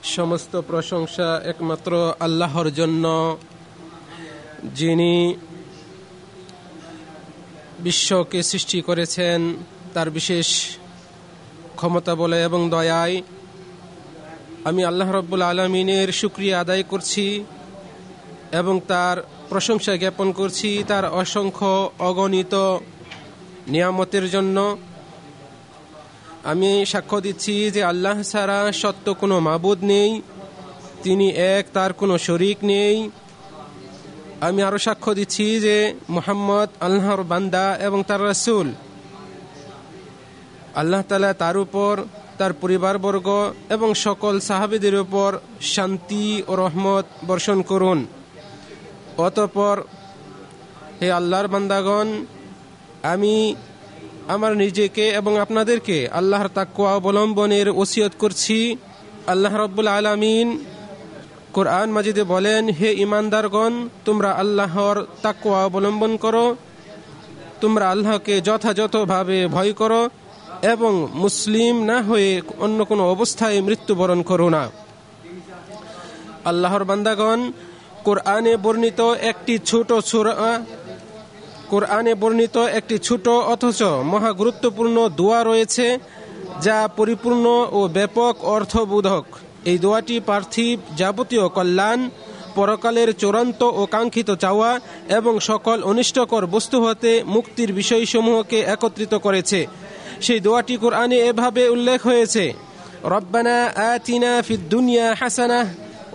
সমস্ত প্রশংসা একমাত্র আল্লাহর জন্য, যিনি বিশ্বকে সৃষ্টি করেছেন তার বিশেষ ক্ষমতা বলে এবং দয়ায়। আমি আল্লাহ রাব্বুল আলামিনের শুকরিয়া আদায় করছি এবং তার প্রশংসা জ্ঞাপন করছি তার অসংখ্য অগণিত নিয়ামতের জন্য। আমি সাক্ষ্য দিচ্ছি যে আল্লাহ ছাড়া সত্য কোনো মাবুদ নেই, তিনি এক, তার কোনো শরীক নেই। আমি আরও সাক্ষ্য দিচ্ছি যে মুহাম্মদ আল্লাহর বান্দা এবং তার রাসূল। আল্লাহ তাআলা তার উপর, তার পরিবারবর্গ এবং সকল সাহাবীদের উপর শান্তি ও রহমত বর্ষণ করুন। অতঃপর হে আল্লাহর বান্দাগণ, আমি আমার নিজেকে এবং আপনাদেরকে আল্লাহর তাকওয়া অবলম্বনের ওসিয়ত করছি। আল্লাহ রাব্বুল আলামিন কোরআন মাজিদে বলেন, হে ঈমানদারগণ, তোমরা আল্লাহর তাকওয়া অবলম্বন করো, তোমরা আল্লাহকে যথাযথভাবে ভয় করো এবং মুসলিম না হয়ে অন্য কোনো অবস্থায় মৃত্যুবরণ করো না। আল্লাহর বান্দাগণ, কোরআনে বর্ণিত একটি ছোট অথচ মহা গুরুত্বপূর্ণ দোয়া রয়েছে, যা পরিপূর্ণ ও ব্যাপক অর্থবোধক। এই দোয়াটি পার্থিব যাবতীয় কল্যাণ, পরকালের চূড়ান্ত ও কাঙ্ক্ষিত চাওয়া এবং সকল অনিষ্টকর বস্তু হতে মুক্তির বিষয়সমূহকে একত্রিত করেছে। সেই দোয়াটি কোরআনে এভাবে উল্লেখ হয়েছে, রব্বানা আতিনা ফিদ দুনিয়া হাসানাহ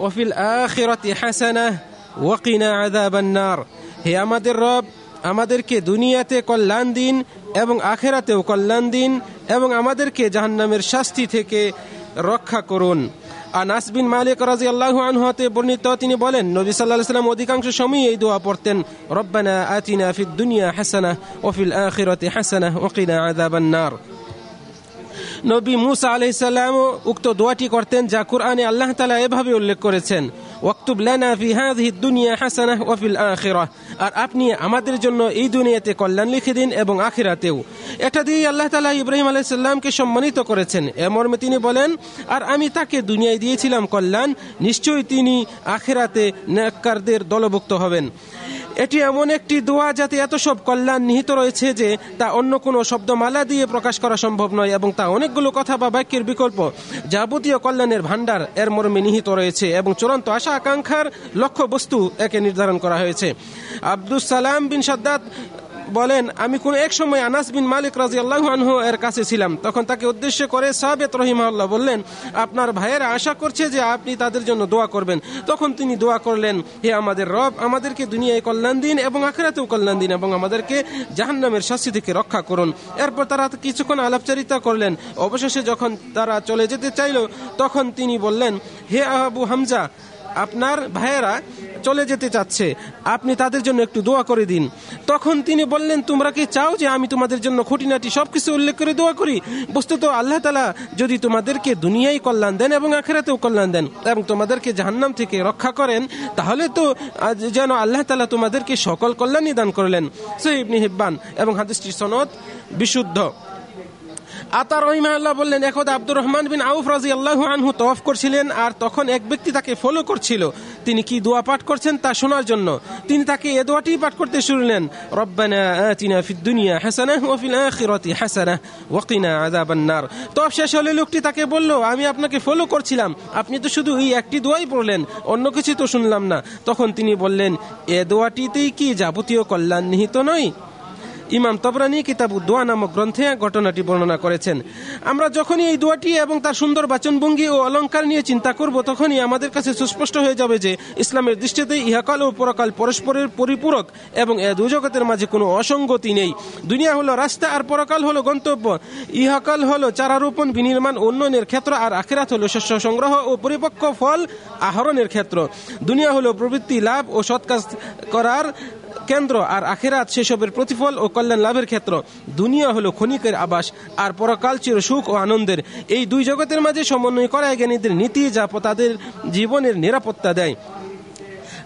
ওয়া ফিল আখিরাতি হাসানাহ ওয়া কিনা আযাবান নার। হে আমাদের রব, আমাদেরকে দুনিয়াতে কল্যাণ দিন এবং আখিরাতেও কল্যাণ দিন এবং আমাদেরকে জাহান্নামের শাস্তি থেকে রক্ষা করুন। আনাস বিন মালিক রাদিয়াল্লাহু আনহু হতে বর্ণিত, তিনি বলেন, নবী সাল্লাল্লাহু আলাইহি ওয়াসাল্লাম অধিকাংশ সময় এই দোয়া পড়তেন, রব্বানা আতিনা ফিদ দুনিয়া হাসানাহ ওয়া ফিল আখিরাতি হাসানাহ ওয়া কিনা আযাবান নার। নবী মুসা আলাইহিস সালাম উক্ত দোয়াটি করতেন, যা কোরআনে আল্লাহ তাআলা এভাবে উল্লেখ করেছেন, ওয়াকতুব লানা ফি হাযিহি দুনিয়া হাসানাহ ওয়া ফিল আখিরাহ। আর আপনি আমাদের জন্য এই দুনিয়াতে কল্যাণ লিখে দিন এবং আখিরাতেও। এটা দিয়ে আল্লাহ তাআলা ইব্রাহিম আলাইহিস সালামকে সম্মানিত করেছেন। এ মর্মে তিনি বলেন, আর আমি তাকে দুনিয়ায় দিয়েছিলাম কল্যাণ, নিশ্চয়ই তিনি আখিরাতে নেককারদের দলভুক্ত হবেন। এটি এমন একটি দোয়া যাতে এত সব কল্যাণ নিহিত রয়েছে যে তা অন্য কোনো শব্দমালা দিয়ে প্রকাশ করা সম্ভব নয় এবং তা অনেকগুলো কথা বা বাক্যের বিকল্প। যাবতীয় কল্যাণের ভাণ্ডার এর মর্মে নিহিত রয়েছে এবং চূড়ান্ত আশা আকাঙ্ক্ষার লক্ষ্য বস্তু একে নির্ধারণ করা হয়েছে। আব্দুস সালাম বিন শাদ্দাদ বলেন, আমি কোন এক সময় আনাস বিন মালিক রাদিয়াল্লাহু আনহু এর কাছে ছিলাম। তখন তাকে উদ্দেশ্য করে সাবিত রাহিমাহুল্লাহ বললেন, আপনার ভাইয়েরা আশা করছে যে আপনি তাদের জন্য দোয়া করবেন। তখন তিনি দোয়া করলেন, হে আমাদের রব, আমাদেরকে দুনিয়ায় কল্যাণ দিন এবং আখিরাতেও কল্যাণ দিন এবং আমাদেরকে জাহান্নামের শাস্তি থেকে রক্ষা করুন। এরপর তারা কিছুক্ষণ আলাপচারিতা করলেন। অবশেষে যখন তারা চলে যেতে চাইল, তখন তিনি বললেন, হে আবু হামজা, আপনার ভাইয়েরা চলে যেতে চাচ্ছে, আপনি তাদের জন্য একটু দোয়া করে দিন। তখন তিনি বললেন, তোমরা কি চাও যে আমি তোমাদের জন্য খুঁটিনাটি সবকিছু উল্লেখ করে দোয়া করি? বস্তুত আল্লাহ তাআলা যদি তোমাদেরকে দুনিয়ায় কল্যাণ দেন এবং আখিরাতেও কল্যাণ দেন এবং তোমাদেরকে জাহান্নাম থেকে রক্ষা করেন, তাহলে তো যেন আল্লাহ তাআলা তোমাদেরকে সকল কল্যাণই দান করলেন। সহিহ ইবনে হিব্বান এবং হাদিসটির সনদ বিশুদ্ধ। আতা রাহিমাহুল্লাহ বললেন, একদা আব্দুর রহমান বিন আউফ রাদিয়াল্লাহু আনহু তওয়াফ করছিলেন, আর তখন এক ব্যক্তি তাকে ফলো করছিল। তিনি কি দোয়া পাঠ করছেন তা শোনার জন্য তিনি তাকে এই দোয়াটি পাঠ করতে শুনলেন, রব্বানা আতিনা ফিদ দুনিয়া হাসানাহ ওয়া ফিল আখিরাতি হাসানাহ ওয়া কিনা আযাবান নার। তওয়াফ শেষ হলে লোকটি তাকে বলল, আমি আপনাকে ফলো করছিলাম, আপনি তো শুধু এই একটি দোয়াই পড়লেন, অন্য কিছু তো শুনলাম না। তখন তিনি বললেন, এই দোয়াটিতেই কি যাবতীয় কল্যাণ নিহিত নয়? ইমাম তবরানী কিতাবুদ দোয়া নামক গ্রন্থে ঘটনাটি বর্ণনা করেছেন। আমরা যখনই এই দোয়াটি এবং তার সুন্দর বাচনভঙ্গি ও অলঙ্কার নিয়ে চিন্তা করব, তখনই আমাদের কাছে সুস্পষ্ট হয়ে যাবে যে ইসলামের দৃষ্টিতে ইহকাল ও পরকাল পরস্পরের পরিপূরক এবং এ দুই জগতের মাঝে কোনো অসঙ্গতি নেই। দুনিয়া হলো রাস্তা আর পরকাল হলো গন্তব্য। ইহকাল হলো চারারোপণ, বিনির্মাণ, উন্নয়নের ক্ষেত্র, আর আখিরাত হলো শস্য সংগ্রহ ও পরিপক্ক ফল আহরণের ক্ষেত্র। দুনিয়া হলো প্রবৃত্তি, লাভ ও সৎ কাজ করার কেন্দ্র, আর আখিরাত সেসবের প্রতিফল ও কল্যাণ লাভের ক্ষেত্র। দুনিয়া হলো ক্ষণিকের আবাস আর পরকাল চির সুখ ও আনন্দের। এই দুই জগতের মাঝে সমন্বয় করা জ্ঞানীদের নীতি, যা তাদের জীবনের নিরাপত্তা দেয়।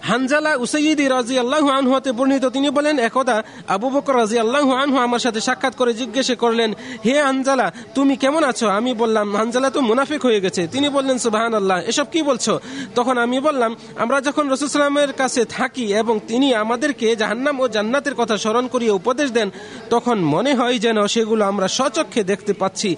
হানজালা উসাইয়্যিদি রাদিয়াল্লাহু আনহু হতে বর্ণিত, তিনি বলেন, একদা আবু বকর রাদিয়াল্লাহু আনহু আমার সাথে সাক্ষাৎ করে জিজ্ঞেস করলেন, হে হানজালা, তুমি কেমন আছো? আমি বললাম, হানজালা তো মুনাফিক হয়ে গেছে। তিনি বললেন, সুবহানাল্লাহ, এসব কি বলছো? তখন আমি বললাম, আমরা যখন রাসূল সাল্লাল্লাহু আলাইহি ওয়াসাল্লামের কাছে থাকি এবং তিনি আমাদেরকে জাহান্নাম ও জান্নাতের কথা স্মরণ করিয়ে উপদেশ দেন, তখন মনে হয় যেন সেগুলো আমরা স্বচক্ষে দেখতে পাচ্ছি।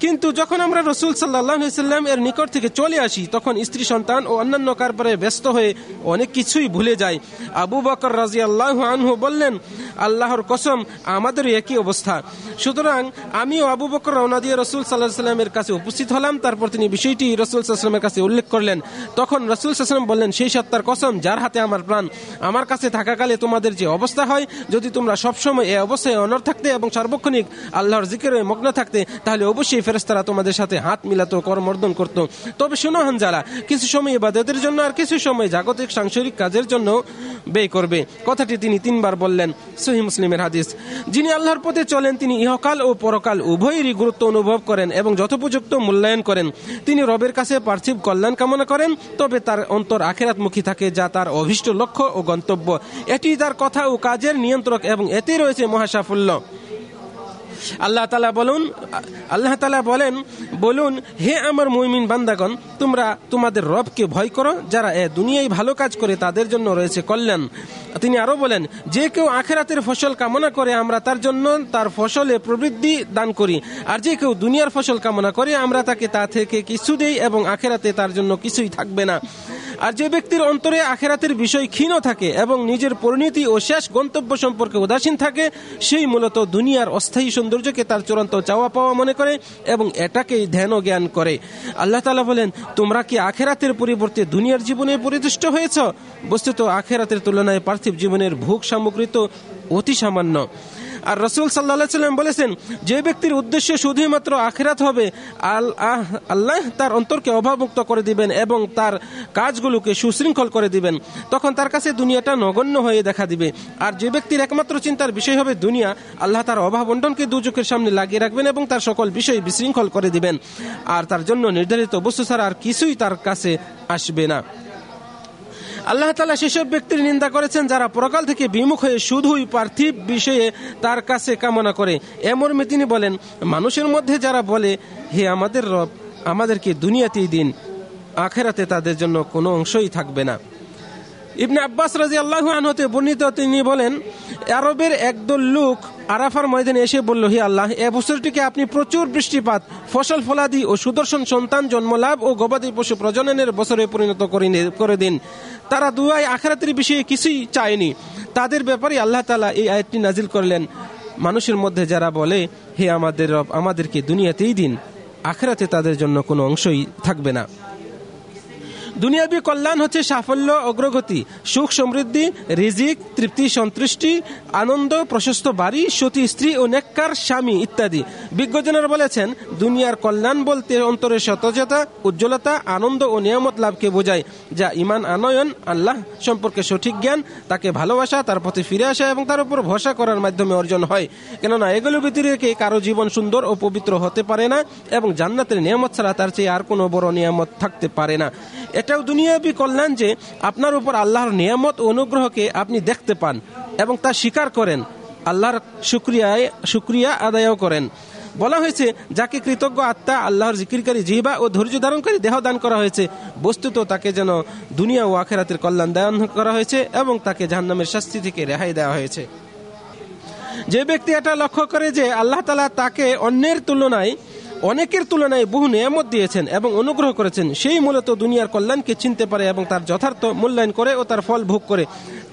কিন্তু যখন আমরা রাসূল সাল্লাল্লাহু আলাইহি ওয়াসাল্লাম এর নিকট থেকে চলে আসি, তখন স্ত্রী সন্তান ও অন্যান্য কারবারে ব্যস্ত হয়ে অনেক কিছুই ভুলে যায়। আবু বকর রাদিয়াল্লাহু আনহু বললেন, আল্লাহর কসম, আমাদেরও একই অবস্থা। সুতরাং আমিও আবু বকর রওনা দিয়ে রাসূল সাল্লাল্লাহু আলাইহি ওয়াসাল্লামের কাছে উপস্থিত হলাম। তারপর তিনি বিষয়টি রাসূল সাল্লাল্লাহু আলাইহি ওয়াসাল্লামের কাছে উল্লেখ করলেন। তখন রাসূল সাল্লাল্লাহু আলাইহি ওয়াসাল্লাম বললেন, সেই সত্তার কসম যার হাতে আমার প্রাণ, আমার কাছে থাকাকালে তোমাদের যে অবস্থা হয়, যদি তোমরা সবসময় এই অবস্থায় অনড় থাকতে এবং সার্বক্ষণিক আল্লাহর জিকিরে মগ্ন থাকতে, তাহলে অবশ্যই ফেরেশতারা তোমাদের সাথে হাত মিলাতো, করমর্দন করত। তবে শোনো হানজালা, কিছু সময় ইবাদতের জন্য আর কিছু সময় জাগতিক সাংসারিক কাজের জন্য ব্যয় করবে। কথাটি তিনি 3 বার বললেন। সহিহ মুসলিমের হাদিস। যিনি আল্লাহর পথে চলেন, তিনি ইহকাল ও পরকাল উভয়েরই গুরুত্ব অনুভব করেন এবং যথোপযুক্ত মূল্যায়ন করেন। তিনি রবের কাছে পার্থিব কল্যাণ কামনা করেন, তবে তার অন্তর আখিরাতমুখী থাকে, যা তার অভীষ্ট লক্ষ্য ও গন্তব্য। এটি তার কথা ও কাজের নিয়ন্ত্রক এবং এতে রয়েছে মহাসাফল্য। আল্লাহ তাআলা বলেন, বলুন, হে আমার মুমিন বান্দাগণ, তোমরা তোমাদের রবকে ভয় করো। যারা দুনিয়ায় ভালো কাজ করে তাদের জন্য রয়েছে কল্যাণ। তিনি আরো বলেন, যে কেউ আখিরাতের ফসল কামনা করে, আমরা তার জন্য তার ফসলে প্রবৃদ্ধি দান করি। আর যে কেউ দুনিয়ার ফসল কামনা করে, আমরা তাকে তা থেকে কিছু দেই এবং আখিরাতে তার জন্য কিছুই থাকবে না। আর যে ব্যক্তির অন্তরে আখিরাতের বিষয় ক্ষীণ থাকে এবং নিজের পরিণতি ও শেষ গন্তব্য সম্পর্কে উদাসীন থাকে, সেই মূলত দুনিয়ার অস্থায়ী সৌন্দর্যকে তার চূড়ান্ত চাওয়া পাওয়া মনে করে এবং এটাকেই ধ্যান ও জ্ঞান করে। আল্লাহ তাআলা বলেন, তোমরা কি আখিরাতের পরিবর্তে দুনিয়ার জীবনে পরিতুষ্ট হয়েছ? বস্তুত আখিরাতের তুলনায় পার্থিব জীবনের ভোগ সামগ্রী তো অতি সামান্য। আর রাসূল সাল্লাল্লাহু আলাইহি ওয়াসাল্লাম বলেছেন, যে ব্যক্তির উদ্দেশ্য শুধুমাত্র আখিরাত হবে, আল্লাহ তার অন্তরকে অভাবমুক্ত করে দিবেন এবং তার কাজগুলোকে সুশৃঙ্খল করে দিবেন। তখন তার কাছে দুনিয়াটা নগণ্য হয়ে দেখা দিবে। আর যে ব্যক্তির একমাত্র চিন্তার বিষয় হবে দুনিয়া, আল্লাহ তার অভাব বন্টনকে দুচোখের সামনে লাগিয়ে রাখবেন এবং তার সকল বিষয় বিশৃঙ্খল করে দিবেন। আর তার জন্য নির্ধারিত বস্তু ছাড়া আর কিছুই তার কাছে আসবে না। আল্লাহ তাআলা সেসব ব্যক্তির নিন্দা করেছেন যারা পরকাল থেকে বিমুখ হয়ে শুধুই পার্থিব বিষয়ে তার কাছে কামনা করে। এমর্মে তিনি বলেন, মানুষের মধ্যে যারা বলে, হে আমাদের রব, আমাদেরকে দুনিয়াতেই দিন, আখিরাতে তাদের জন্য কোনো অংশই থাকবে না। ইবনে আব্বাস রাদিয়াল্লাহু আনহু হতে বর্ণিত, তিনি বলেন, আরবের একদল লোক আরাফার ময়দানে এসে বলল, হে আল্লাহ, এ বছরটিকে আপনি প্রচুর বৃষ্টিপাত, ফসল ফলাদি ও সুদর্শন সন্তান জন্মলাভ ও গবাদি পশু প্রজননের বছরে পরিণত করে দিন। তারা দুয়ায় আখিরাতের বিষয়ে কিছুই চায়নি। তাদের ব্যাপারে আল্লাহ তাআলা এই আয়াতটি নাজিল করলেন, মানুষের মধ্যে যারা বলে, হে আমাদের রব, আমাদেরকে দুনিয়াতেই দিন, আখিরাতে তাদের জন্য কোনো অংশই থাকবে না। দুনিয়াবী কল্যাণ হচ্ছে সাফল্য, অগ্রগতি, সুখ সমৃদ্ধি, রিজিক, তৃপ্তি, সন্তুষ্টি, আনন্দ, প্রশস্ত বাড়ি, সতী স্ত্রী ও নেককার স্বামী ইত্যাদি। বিজ্ঞজনেরা বলেছেন, দুনিয়ার কল্যাণ বলতে অন্তরের সতেজতা, উজ্জ্বলতা, আনন্দ ও নিয়ামত লাভকে বোঝায়, যা ঈমান আনয়ন, আল্লাহ সম্পর্কে সঠিক জ্ঞান, তাকে ভালোবাসা, তার প্রতি ফিরে আসা এবং তার উপর ভরসা করার মাধ্যমে অর্জন হয়। কেননা এগুলো ব্যতিরেকে কারো জীবন সুন্দর ও পবিত্র হতে পারে না এবং জান্নাতের নিয়ামত ছাড়া তার চেয়ে আর কোনো বড় নিয়ামত থাকতে পারে না। এটাও দুনিয়াবী কল্যাণ যে আপনার উপর আল্লাহর নিয়ামত ও অনুগ্রহকে আপনি দেখতে পান এবং তা স্বীকার করেন, আল্লাহর শুকরিয়া আদায়ও করেন। বলা হয়েছে, যাকে কৃতজ্ঞ আত্মা, আল্লাহর জিকিরকারী জিহ্বা ও ধৈর্য ধারণকারী দেহ দান করা হয়েছে, বস্তুত তাকে যেন দুনিয়া ও আখিরাতের কল্যাণ দান করা হয়েছে এবং তাকে জাহান্নামের শাস্তি থেকে রেহাই দেওয়া হয়েছে। যে ব্যক্তি এটা লক্ষ্য করে যে আল্লাহ তাআলা তাকে অনেকের তুলনায় বহু নিয়ামত দিয়েছেন এবং অনুগ্রহ করেছেন, সেই মূলত দুনিয়ার কল্যাণকে চিনতে পারে এবং তার যথার্থ মূল্যায়ন করে ও তার ফল ভোগ করে।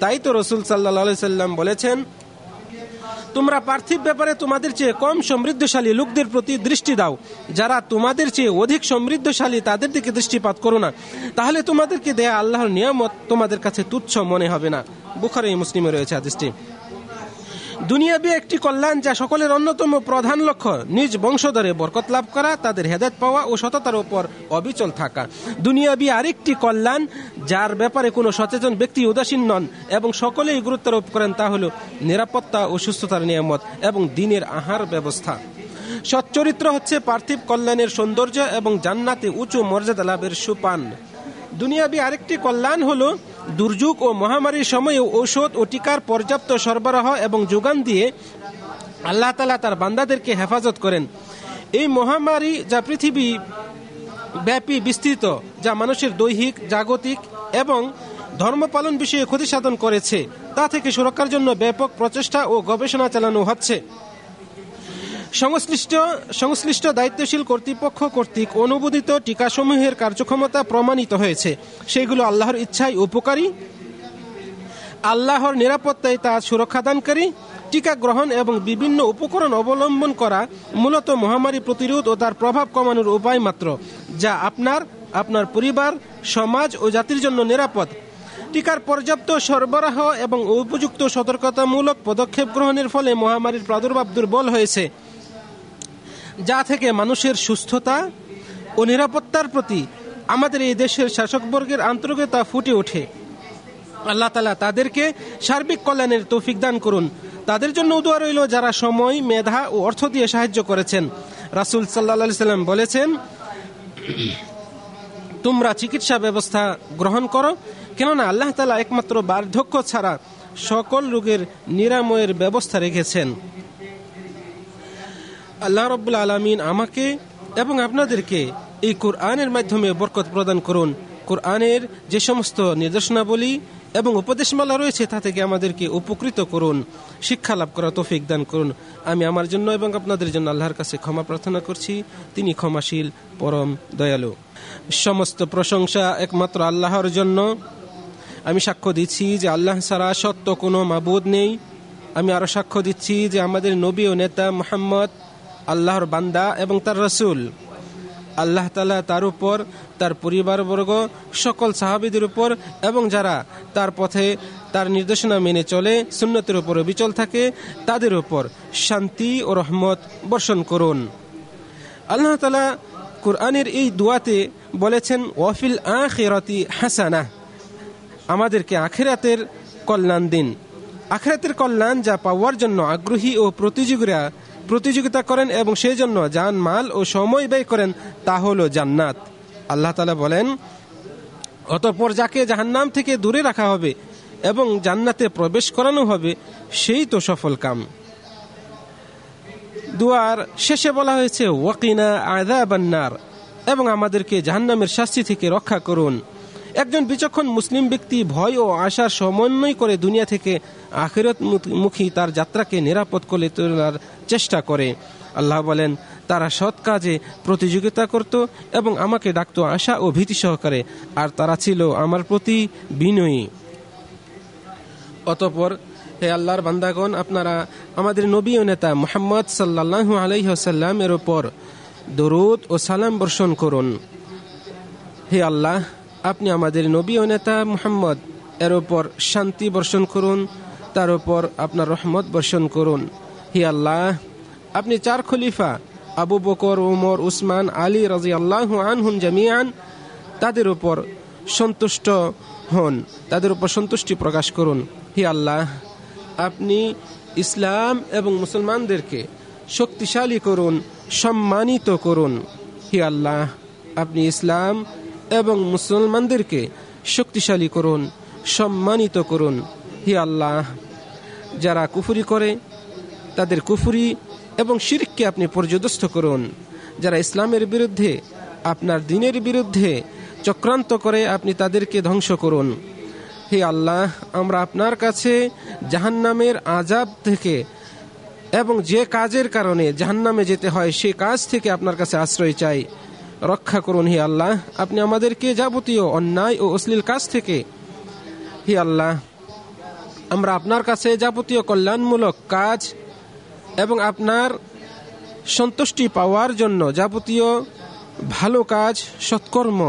তাই তো রাসূল সাল্লাল্লাহু আলাইহি সাল্লাম বলেছেন, তোমরা পার্থিব ব্যাপারে তোমাদের চেয়ে কম সমৃদ্ধশালী লোকদের প্রতি দৃষ্টি দাও, যারা তোমাদের চেয়ে অধিক সমৃদ্ধশালী তাদের দিকে দৃষ্টিপাত করো না, তাহলে তোমাদেরকে দেয়া আল্লাহর নিয়ামত তোমাদের কাছে তুচ্ছ মনে হবে না। বুখারী মুসলিমে রয়েছে হাদিসটি। দুনিয়াবী একটি কল্যাণ যা সকলের অন্যতম প্রধান লক্ষ্য, নিজ বংশধরে বরকত লাভ করা, তাদের হেদায়েত পাওয়া ও সততার উপর অবিচল থাকা। দুনিয়াবী আরেকটি কল্যাণ যার ব্যাপারে কোনো সচেতন ব্যক্তি উদাসীন নন এবং সকলেই গুরুত্বারোপ করেন, তা হলো নিরাপত্তা ও সুস্থতার নিয়ামত এবং দিনের আহার ব্যবস্থা। সচ্চরিত্র হচ্ছে পার্থিব কল্যাণের সৌন্দর্য এবং জান্নাতে উঁচু মর্যাদা লাভের সোপান। দুনিয়াবী আরেকটি কল্যাণ হলো দুর্যোগ ও মহামারীর সময়ে ঔষধ ও টিকার পর্যাপ্ত সরবরাহ এবং যোগান দিয়ে আল্লাহ তাআলা তার বান্দাদেরকে হেফাজত করেন। এই মহামারী যা পৃথিবী ব্যাপী বিস্তৃত, যা মানুষের দৈহিক, জাগতিক এবং ধর্ম পালন বিষয়ে ক্ষতি সাধন করেছে, তা থেকে সুরক্ষার জন্য ব্যাপক প্রচেষ্টা ও গবেষণা চালানো হচ্ছে। সংশ্লিষ্ট দায়িত্বশীল কর্তৃপক্ষ কর্তৃক অনুমোদিত টিকাসমূহের কার্যক্ষমতা প্রমাণিত হয়েছে। সেগুলো আল্লাহর ইচ্ছায় উপকারী, আল্লাহর নিরাপত্তায় তা সুরক্ষাদানকারী। টিকা গ্রহণ এবং বিভিন্ন উপকরণ অবলম্বন করা মূলত মহামারী প্রতিরোধ ও তার প্রভাব কমানোর উপায় মাত্র, যা আপনার পরিবার, সমাজ ও জাতির জন্য নিরাপদ। টিকার পর্যাপ্ত সরবরাহ এবং উপযুক্ত সতর্কতামূলক পদক্ষেপ গ্রহণের ফলে মহামারীর প্রাদুর্ভাব দুর্বল হয়েছে, যা থেকে মানুষের সুস্থতা ও নিরাপত্তার প্রতি আমাদের এই দেশের শাসকবর্গের আন্তরিকতা ফুটে ওঠে। আল্লাহ তাআলা তাদেরকে সার্বিক কল্যাণের তৌফিক দান করুন। তাদের জন্য দোয়া রইল যারা সময়, মেধা ও অর্থ দিয়ে সাহায্য করেছেন। রাসূল সাল্লাল্লাহু আলাইহি সাল্লাম বলেছেন, তোমরা চিকিৎসা ব্যবস্থা গ্রহণ করো, কেননা আল্লাহ তাআলা একমাত্র বার্ধক্য ছাড়া সকল রোগের নিরাময়ের ব্যবস্থা রেখেছেন। আল্লাহ রাব্বুল আলামিন আমাকে এবং আপনাদেরকে এই কোরআনের মাধ্যমে বরকত প্রদান করুন। কোরআনের যে সমস্ত নির্দেশনাবলী এবং উপদেশমালা রয়েছে তা থেকে আমাদেরকে উপকৃত করুন, শিক্ষা লাভ করার তৌফিক দান করুন। আমি আমার জন্য এবং আপনাদের জন্য আল্লাহর কাছে ক্ষমা প্রার্থনা করছি। তিনি ক্ষমাশীল, পরম দয়ালু। সমস্ত প্রশংসা একমাত্র আল্লাহর জন্য। আমি সাক্ষ্য দিচ্ছি যে আল্লাহ ছাড়া সত্য কোনো মাবুদ নেই। আমি আরো সাক্ষ্য দিচ্ছি যে আমাদের নবী ও নেতা মুহাম্মদ আল্লাহর বান্দা এবং তার রাসূল। আল্লাহ তাআলা তার উপর, তার পরিবারবর্গ, সকল সাহাবীদের উপর এবং যারা তার পথে তার নির্দেশনা মেনে চলে, সুন্নতের উপর বিচল থাকে, তাদের উপর শান্তি ও রহমত বর্ষণ করুন। আল্লাহ তাআলা কুরআনের এই দুয়াতে বলেছেন, ওয়াফিল আখিরাতি হাসানাহ, আমাদেরকে আখিরাতের কল্যাণ দিন। আখিরাতের কল্যাণ যা পাওয়ার জন্য আগ্রহী ও প্রতিযোগিতা করেন এবং সেই জন্য জান, মাল ও সময় ব্যয় করেন, তা হলো জান্নাত। আল্লাহ তাআলা বলেন, অতঃপর যাকে জাহান্নাম থেকে দূরে রাখা হবে এবং জান্নাতে প্রবেশ করানো হবে, সেই তো সফল কাম। দুয়ার শেষে বলা হয়েছে, ওয়াকিনা আযাবান নার, এবং আমাদেরকে জাহান্নামের শাস্তি থেকে রক্ষা করুন। একজন বিচক্ষণ মুসলিম ব্যক্তি ভয় ও আশার সমন্বয় করে দুনিয়া থেকে আখিরাতমুখী তার যাত্রাকে নিরাপদ করে তোলার চেষ্টা করে। আল্লাহ বলেন, তারা সৎ কাজে প্রতিযোগিতা করত এবং আমাকে ডাকত আশা ও ভীতি সহকারে, আর তারা ছিল আমার প্রতি বিনয়ী। অতঃপর হে আল্লাহর বান্দাগণ, আপনারা আমাদের নবী ও নেতা মুহাম্মদ সাল্লাল্লাহু আলাইহি ওয়াসাল্লাম এর উপর দরুদ ও সালাম বর্ষণ করুন। হে আল্লাহ, আপনি আমাদের নবী ও নেতা মুহাম্মদ এর উপর শান্তি বর্ষণ করুন, তার উপর আপনার রহমত বর্ষণ করুন। হে আল্লাহ, আপনি চার খলিফা আবু বকর, ওমর, উসমান, আলী রাদিয়াল্লাহু আনহুম জামিআন, তাদের উপর সন্তুষ্ট হন, তাদের উপর সন্তুষ্টি প্রকাশ করুন। হে আল্লাহ, আপনি ইসলাম এবং মুসলমানদেরকে শক্তিশালী করুন, সম্মানিত করুন। হে আল্লাহ, আপনি ইসলাম এবং মুসলমানদেরকে শক্তিশালী করুন, সম্মানিত করুন। হে আল্লাহ, যারা কুফরি করে তাদের কুফরি এবং শিরককে আপনি পর্যদস্ত করুন। যারা ইসলামের বিরুদ্ধে, আপনার দ্বীনের বিরুদ্ধে চক্রান্ত করে আপনি তাদেরকে ধ্বংস করুন। হে আল্লাহ, আমরা আপনার কাছে জাহান্নামের আযাব থেকে এবং যে কাজের কারণে জাহান্নামে যেতে হয় সেই কাজ থেকে আপনার কাছে আশ্রয় চাই, রক্ষা করুন। হে আল্লাহ, আপনি আমাদেরকে যাবতীয় অন্যায় ও অশ্লীল কাজ থেকে, হে আল্লাহ, আমরা আপনার কাছে যাবতীয় কল্যাণমূলক কাজ এবং আপনার সন্তুষ্টি পাওয়ার জন্য যাবতীয় ভালো কাজ, সৎকর্ম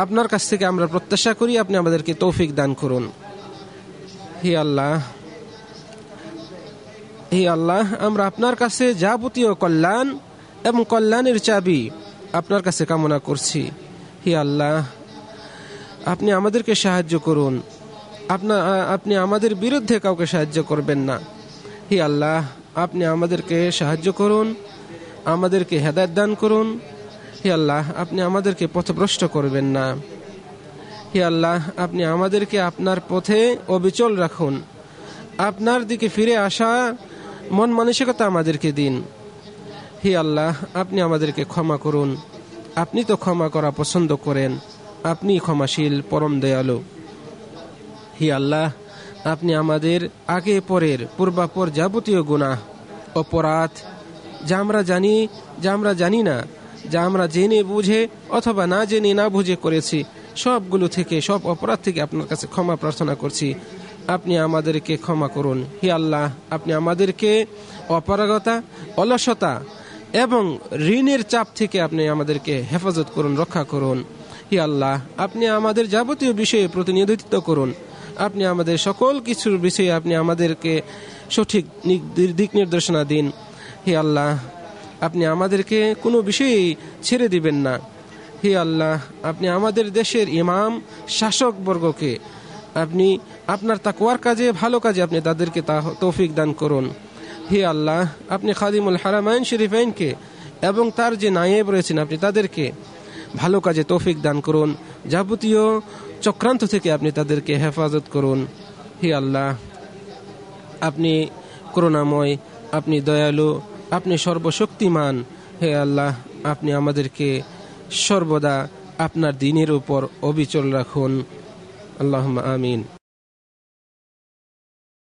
আপনার কাছ থেকে আমরা প্রত্যাশা করি। আপনি আমাদেরকে তৌফিক দান করুন। হে আল্লাহ, আমরা আপনার কাছে যাবতীয় কল্যাণ এবং কল্যাণের চাবি আপনার কাছে কামনা করছি। হে আল্লাহ, আপনি আমাদেরকে সাহায্য করুন। আপনি আমাদের বিরুদ্ধে কাউকে সাহায্য করবেন না। হে আল্লাহ, আপনি আমাদেরকে সাহায্য করুন, আমাদেরকে হেদায়েত দান করুন। হে আল্লাহ, আপনি আমাদেরকে পথভ্রষ্ট করবেন না। হে আল্লাহ, আপনি আমাদেরকে আপনার পথে অবিচল রাখুন। আপনার দিকে ফিরে আসা মন মানসিকতা আমাদেরকে দিন। হে আল্লাহ, আপনি আমাদেরকে ক্ষমা করুন। আপনি তো ক্ষমা করা পছন্দ করেন, আপনি ক্ষমাশীল, পরম দয়ালু। হে আল্লাহ, আপনি আমাদের আগে পরের পূর্বাপর যাবতীয় গুনাহ অপরাধ, যা আমরা জানি, যা আমরা জানি না, যা আমরা জেনে বুঝে অথবা না জেনে না বুঝে করেছি, সবগুলো থেকে, সব অপরাধ থেকে আপনার কাছে ক্ষমা প্রার্থনা করছি। আপনি আমাদেরকে ক্ষমা করুন। হে আল্লাহ, আপনি আমাদেরকে অপারগতা, অলসতা এবং ঋণের চাপ থেকে আপনি আমাদেরকে হেফাজত করুন, রক্ষা করুন। হে আল্লাহ, আপনি আমাদের যাবতীয় বিষয়ে প্রতিনিধিত্ব করুন। আপনি আমাদের সকল কিছুর বিষয়ে আপনি আমাদেরকে সঠিক দিক নির্দেশনা দিন। হে আল্লাহ, আপনি আমাদেরকে কোনো বিষয়েই ছেড়ে দিবেন না। হে আল্লাহ, আপনি আমাদের দেশের ইমাম শাসকবর্গকে আপনি আপনার তাকওয়ার কাজে, ভালো কাজে আপনি তাদেরকে তৌফিক দান করুন। হে আল্লাহ, আপনি খাদিমুল হারামাইন শরীফাইনকে এবং তার যে নায়েব রয়েছেন, আপনি তাদেরকে ভালো কাজে তৌফিক দান করুন। যাবতীয় চক্রান্ত থেকে আপনি তাদেরকে হেফাজত করুন। হে আল্লাহ, আপনি করুণাময়, আপনি দয়ালু, আপনি সর্বশক্তিমান। হে আল্লাহ, আপনি আমাদেরকে সর্বদা আপনার দ্বীনের উপর অবিচল রাখুন। আল্লাহুম্মা আমিন।